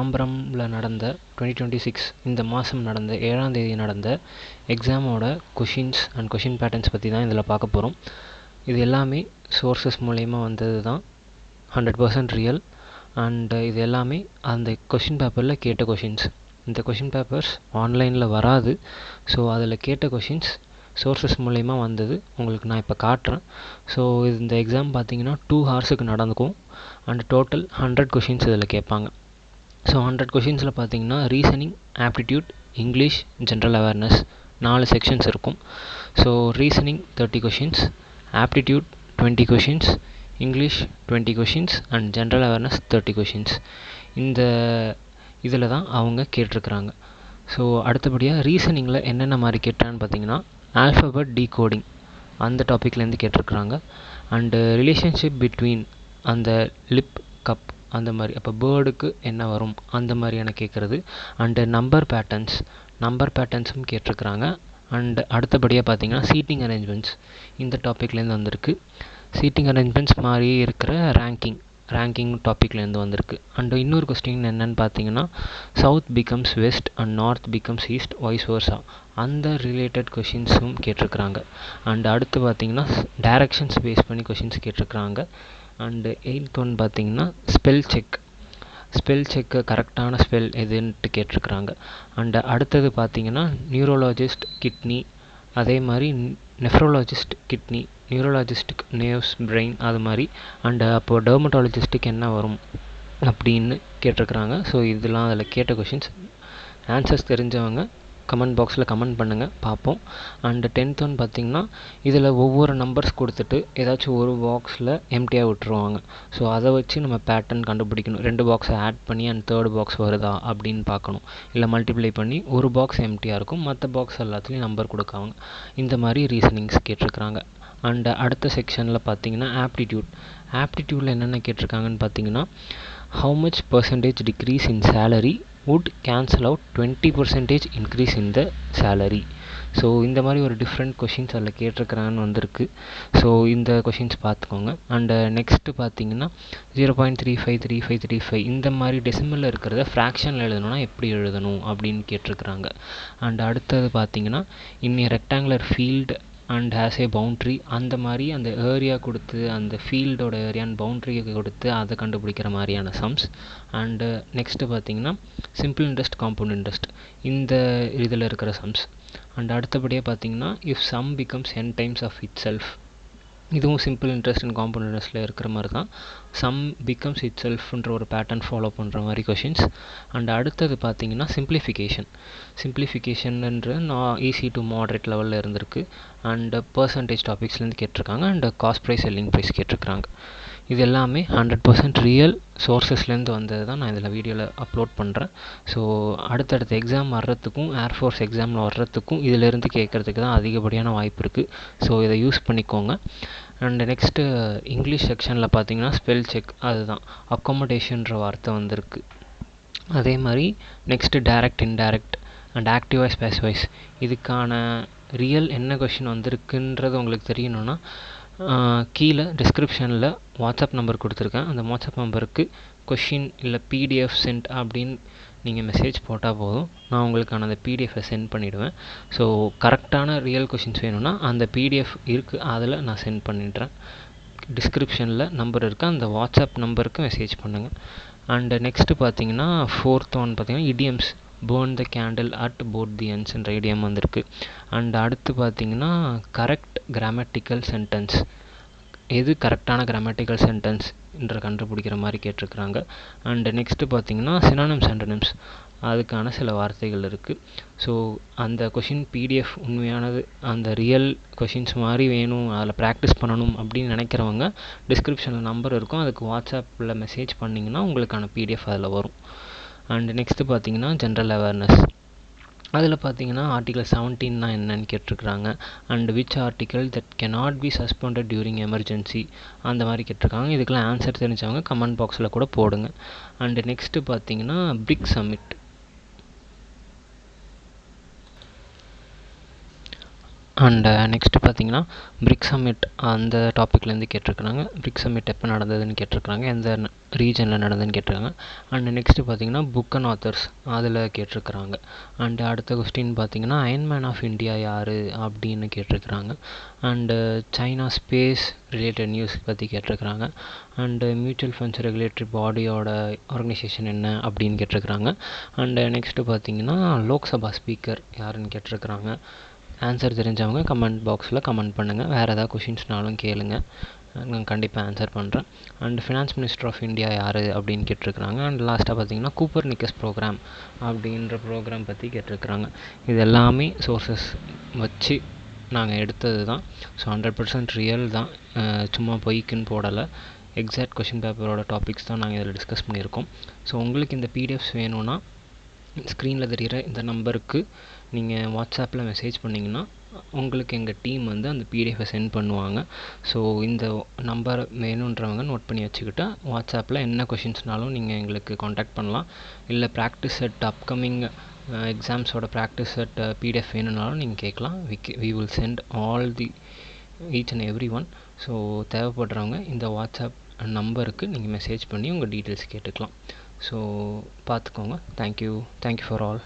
தாம்பரமில் நடந்த 2026 இந்த மாதம் நடந்த 7ஆம் தேதி நடந்த எக்ஸாமோட கொஷின்ஸ் அண்ட் கொஷின் பேட்டர்ன்ஸ் பற்றி தான் இதில் பார்க்க போகிறோம். இது எல்லாமே சோர்ஸஸ் மூலயமா வந்தது தான், 100% ரியல். அண்டு இது எல்லாமே அந்த கொஷின் பேப்பரில் கேட்ட கொஷின்ஸ். இந்த கொஷின் பேப்பர்ஸ் ஆன்லைனில் வராது. ஸோ அதில் கேட்ட கொஷின்ஸ் சோர்ஸஸ் மூலயமா வந்தது உங்களுக்கு நான் இப்போ காட்டுறேன். ஸோ இந்த எக்ஸாம் பார்த்தீங்கன்னா 2 ஹவர்ஸுக்கு நடந்துக்கும். அண்ட் டோட்டல் 100 கொஷின்ஸ் இதில் கேட்பாங்க. ஸோ 100 கொஷின்ஸில் பார்த்தீங்கன்னா reasoning, aptitude, English, general awareness 4 sections இருக்கும். So reasoning 30 questions, aptitude 20 questions, English 20 questions and general awareness 30 questions. இந்த இதில் தான் அவங்க கேட்டிருக்கிறாங்க. ஸோ அடுத்தபடியாக ரீசனிங்கில் என்னென்ன மாதிரி கேட்டான்னு பார்த்தீங்கன்னா ஆல்ஃபபெட் டீகோடிங் அந்த டாப்பிக்லேருந்து கேட்டிருக்கிறாங்க. அண்டு ரிலேஷன்ஷிப் பிட்வீன் அந்த லிப், கப் அந்த மாதிரி, அப்போ பேர்டுக்கு என்ன வரும் அந்த மாதிரியான கேட்குறது. அண்டு நம்பர் பேட்டர்ன்ஸும் கேட்டிருக்கிறாங்க. அண்டு அடுத்தபடியாக பார்த்தீங்கன்னா சீட்டிங் அரேஞ்ச்மெண்ட்ஸ் இந்த டாப்பிக்லேருந்து வந்திருக்கு. சீட்டிங் அரேஞ்ச்மெண்ட்ஸ் மாதிரி இருக்கிற ரேங்கிங் டாப்பிக்லேருந்து வந்திருக்கு. அண்டு இன்னொரு கொஸ்டின் என்னென்னு பார்த்தீங்கன்னா south becomes west and north becomes east, vice versa அந்த ரிலேட்டட் கொஷின்ஸும் கேட்டிருக்கிறாங்க. அண்டு அடுத்து பார்த்தீங்கன்னா டைரக்ஷன்ஸ் பேஸ் பண்ணி கொஷின்ஸ் கேட்டிருக்கிறாங்க. அண்டு 8th ஒன் பார்த்தீங்கன்னா ஸ்பெல் செக்கு கரெக்டான ஸ்பெல் எதுன்ட்டு கேட்டிருக்கிறாங்க. அண்டு அடுத்தது பார்த்தீங்கன்னா நியூரோலாஜிஸ்ட் கிட்னி, அதே மாதிரி நெஃப்ரோலாஜிஸ்ட் கிட்னி, நியூரோலாஜிஸ்ட்டுக்கு நேவ்ஸ், பிரெயின் அது மாதிரி. அண்டு அப்போது டெர்மட்டாலஜிஸ்ட்டுக்கு என்ன வரும் அப்படின்னு கேட்டிருக்கிறாங்க. ஸோ இதெல்லாம் அதில் கேட்ட கொஷின்ஸ். ஆன்சர்ஸ் தெரிஞ்சவங்க கமெண்ட் பாக்ஸில் கமெண்ட் பண்ணுங்கள், பார்ப்போம். அண்டு 10th ஒன் பார்த்திங்கன்னா இதில் ஒவ்வொரு நம்பர்ஸ் கொடுத்துட்டு ஏதாச்சும் ஒரு பாக்ஸில் எம்டியாக விட்டுருவாங்க. ஸோ அதை வச்சு நம்ம பேட்டர்ன் கண்டுபிடிக்கணும். 2 பாக்ஸை ஆட் பண்ணி அண்ட் 3rd பாக்ஸ் வருதா அப்படின்னு பார்க்கணும். இல்லை மல்டிப்ளை பண்ணி ஒரு பாக்ஸ் எம்டியாக இருக்கும், மற்ற பாக்ஸ் எல்லாத்துலேயும் நம்பர் கொடுக்காங்க. இந்த மாதிரி ரீசனிங்ஸ் கேட்டிருக்கிறாங்க. அண்டு அடுத்த செக்ஷனில் பார்த்தீங்கன்னா ஆப்டிடியூடில் என்னென்ன கேட்டிருக்காங்கன்னு பார்த்தீங்கன்னா how much percentage decrease in salary would cancel out 20% increase in the salary. So இந்த மாதிரி ஒரு டிஃப்ரெண்ட் கொஷின்ஸ் அதில் கேட்டிருக்கிறாங்கன்னு வந்திருக்கு. ஸோ இந்த கொஷின்ஸ் பார்த்துக்கோங்க. அண்டு நெக்ஸ்ட்டு பார்த்தீங்கன்னா 0.353535 இந்த மாதிரி டெசிமலில் இருக்கிறத ஃப்ராக்ஷனில் எழுதணும்னா எப்படி எழுதணும் அப்படின்னு கேட்டிருக்கிறாங்க. அண்டு அடுத்தது பார்த்தீங்கன்னா இன்னி rectangular field and has a boundary அந்த மாதிரி அந்த ஏரியா கொடுத்து அந்த ஃபீல்டோட ஏரியான்னு பவுண்ட்ரியை கொடுத்து அதை கண்டுபிடிக்கிற மாதிரியான சம்ஸ். அண்டு நெக்ஸ்ட்டு பார்த்தீங்கன்னா சிம்பிள் இன்ட்ரெஸ்ட், காம்பவுண்ட் இன்ட்ரெஸ்ட் இந்த இதில் இருக்கிற சம்ஸ். அண்ட் அடுத்தபடியாக பார்த்தீங்கன்னா if sum becomes n times of itself, இதுவும் சிம்பிள் இன்ட்ரெஸ்ட் அண்ட் காம்பவுண்ட் இன்ட்ரெஸ்ட்டில் இருக்கிற மாதிரி தான். சம் பிகம்ஸ் இட் செல்ஃப்ன்ற ஒரு பேட்டர்ன் ஃபாலோ பண்ணுற மாதிரி கொஷின்ஸ். அண்ட் அடுத்தது பார்த்தீங்கன்னா சிம்பிளிஃபிகேஷன்ன்ற ஈஸி டு மாடரேட் லெவலில் இருந்திருக்கு. அண்டு பர்சன்டேஜ் டாபிக்ஸ்லேருந்து கேட்டிருக்காங்க. And cost price, selling price கேட்டிருக்காங்க. இது எல்லாமே 100% ரியல் சோர்ஸஸ்லேருந்து வந்தது தான் நான் இதில் வீடியோவில் அப்லோட் பண்ணுறேன். ஸோ அடுத்தடுத்த எக்ஸாம் வர்றதுக்கும் ஏர்ஃபோர்ஸ் எக்ஸாமில் வர்றதுக்கும் இதிலேருந்து கேட்குறதுக்கு தான் அதிகப்படியான வாய்ப்பு இருக்குது. ஸோ இதை யூஸ் பண்ணிக்கோங்க. அண்டு நெக்ஸ்ட்டு இங்கிலீஷ் செக்ஷனில் பார்த்தீங்கன்னா ஸ்பெல் செக், அதுதான் அக்காமடேஷன்ற வார்த்தை வந்திருக்கு. அதே மாதிரி next direct, indirect and active voice, passive voice இதுக்கான ரியல் என்ன கொஷின் வந்திருக்குன்றது உங்களுக்கு தெரியணும்னா கீழே டிஸ்கிரிப்ஷனில் வாட்ஸ்அப் நம்பர் கொடுத்துருக்கேன். அந்த வாட்ஸ்அப் நம்பருக்கு கொஷின் இல்லை பிடிஎஃப் சென்ட் அப்படின்னு நீங்கள் மெசேஜ் போட்டால் போதும், நான் உங்களுக்கான அந்த பிடிஎஃபை சென்ட் பண்ணிவிடுவேன். ஸோ கரெக்டான ரியல் கொஷின்ஸ் வேணும்னா அந்த பிடிஎஃப் இருக்குது, அதில் நான் சென்ட் பண்ணிடுறேன். டிஸ்கிரிப்ஷனில் நம்பர் இருக்குது, அந்த வாட்ஸ்அப் நம்பருக்கு மெசேஜ் பண்ணுங்கள். அண்டு நெக்ஸ்ட்டு பார்த்தீங்கன்னா 4th ஒன் பார்த்தீங்கன்னா idioms, burn the candle at both the எண்ட்ஸ்ன்ற இடியம் வந்திருக்கு. அண்ட் அடுத்து பார்த்தீங்கன்னா கரெக்ட் கிராமட்டிக்கல் சென்டென்ஸ், எது கரெக்டான கிராமட்டிக்கல் சென்டென்ஸ் என்ற கண்டுபிடிக்கிற மாதிரி கேட்டிருக்கிறாங்க. அண்டு நெக்ஸ்ட்டு பார்த்தீங்கன்னா சினானிம்ஸ், ஆண்டனிம்ஸ் அதுக்கான சில வார்த்தைகள் இருக்குது. ஸோ அந்த கொஷின் பிடிஎஃப் உண்மையானது அந்த ரியல் கொஷின்ஸ் மாதிரி வேணும், அதில் ப்ராக்டிஸ் பண்ணணும் அப்படின்னு நினைக்கிறவங்க டிஸ்கிரிப்ஷனில் நம்பர் இருக்கும், அதுக்கு வாட்ஸ்அப்பில் மெசேஜ் பண்ணிங்கன்னா உங்களுக்கான பிடிஎஃப் அதில் வரும். அண்டு நெக்ஸ்ட்டு பார்த்தீங்கன்னா ஜென்ரல் அவேர்னஸ், அதில் பார்த்தீங்கன்னா ஆர்டிகல் 17 என்னன்னு கேட்டிருக்கிறாங்க. And which article that cannot be suspended during emergency அந்த மாதிரி கேட்டிருக்காங்க. இதுக்கெல்லாம் ஆன்சர் தெரிஞ்சவங்க கமெண்ட் பாக்ஸில் கூட போடுங்க. அண்டு நெக்ஸ்ட்டு பார்த்தீங்கன்னா பிரிக் சம்மிட், அண்ட் நெக்ஸ்ட்டு பார்த்தீங்கன்னா பிரிக் சம்மிட் அந்த டாப்பிக்லேருந்து கேட்டிருக்கிறாங்க. பிரிக் சம்மிட் எப்போ நடந்ததுன்னு கேட்டிருக்கிறாங்க, எந்த ரீஜனில் நடந்ததுன்னு கேட்டிருக்காங்க. அண்ட் நெக்ஸ்ட்டு பார்த்தீங்கன்னா புக் அண்ட் ஆத்தர்ஸ் அதில் கேட்டிருக்கிறாங்க. அண்டு அடுத்த கொஸ்டின் பார்த்தீங்கன்னா அயன்மேன் ஆஃப் இந்தியா யார் அப்படின்னு கேட்டிருக்கிறாங்க. And China space related news பற்றி கேட்டிருக்கிறாங்க. அண்டு மியூச்சுவல் ஃபண்ட்ஸ் ரெகுலேட்டரி பாடியோட ஆர்கனைசேஷன் என்ன அப்படின்னு கேட்டிருக்கிறாங்க. அண்டு நெக்ஸ்ட்டு பார்த்தீங்கன்னா லோக்சபா ஸ்பீக்கர் யாருன்னு கேட்டிருக்கிறாங்க. ஆன்சர் தெரிஞ்சவங்க கமெண்ட் பாக்ஸில் கமெண்ட் பண்ணுங்கள். வேறு ஏதாவது கொஷின்ஸ்னாலும் கேளுங்க, நான் கண்டிப்பாக ஆன்சர் பண்ணுறேன். And finance minister of India யார் அப்படின்னு கேட்டிருக்கிறாங்க. அண்ட் லாஸ்ட்டாக பார்த்தீங்கன்னா கூப்பர்நிக்கஸ் ப்ரோக்ராம் அப்படின்ற ப்ரோக்ராம் பற்றி கேட்டிருக்கிறாங்க. இது எல்லாமே சோர்ஸஸ் வச்சு நாங்கள் எடுத்தது தான். ஸோ 100% ரியல் தான், சும்மா பொய்க்குன்னு போடலை. எக்ஸாக்ட் கொஷின் பேப்பரோட டாபிக்ஸ் தான் நாங்கள் இதில் டிஸ்கஸ் பண்ணியிருக்கோம். ஸோ உங்களுக்கு இந்த பிடிஎஃப்ஸ் வேணும்னா ஸ்க்ரீனில் தெரிகிற இந்த நம்பருக்கு நீங்கள் வாட்ஸ்அப்பில் மெசேஜ் பண்ணிங்கன்னா உங்களுக்கு எங்கள் டீம் வந்து அந்த பிடிஎஃபை சென்ட் பண்ணுவாங்க. ஸோ இந்த நம்பர் வேணுன்றவங்க நோட் பண்ணி வச்சுக்கிட்டா வாட்ஸ்அப்பில் என்ன கொஷின்ஸ்னாலும் நீங்கள் எங்களுக்கு காண்டாக்ட் பண்ணலாம். இல்லை ப்ராக்டிஸ் செட் அப்கமிங் எக்ஸாம்ஸோட ப்ராக்டிஸ் செட் பிடிஎஃப் வேணும்னாலும் நீங்கள் கேட்கலாம். We will send all the each and every one. So தேவைப்படுறவங்க இந்த வாட்ஸ்அப் நம்பருக்கு நீங்கள் மெசேஜ் பண்ணி உங்கள் டீட்டெயில்ஸ் கேட்டுக்கலாம். ஸோ பார்த்துக்கோங்க. Thank you for all.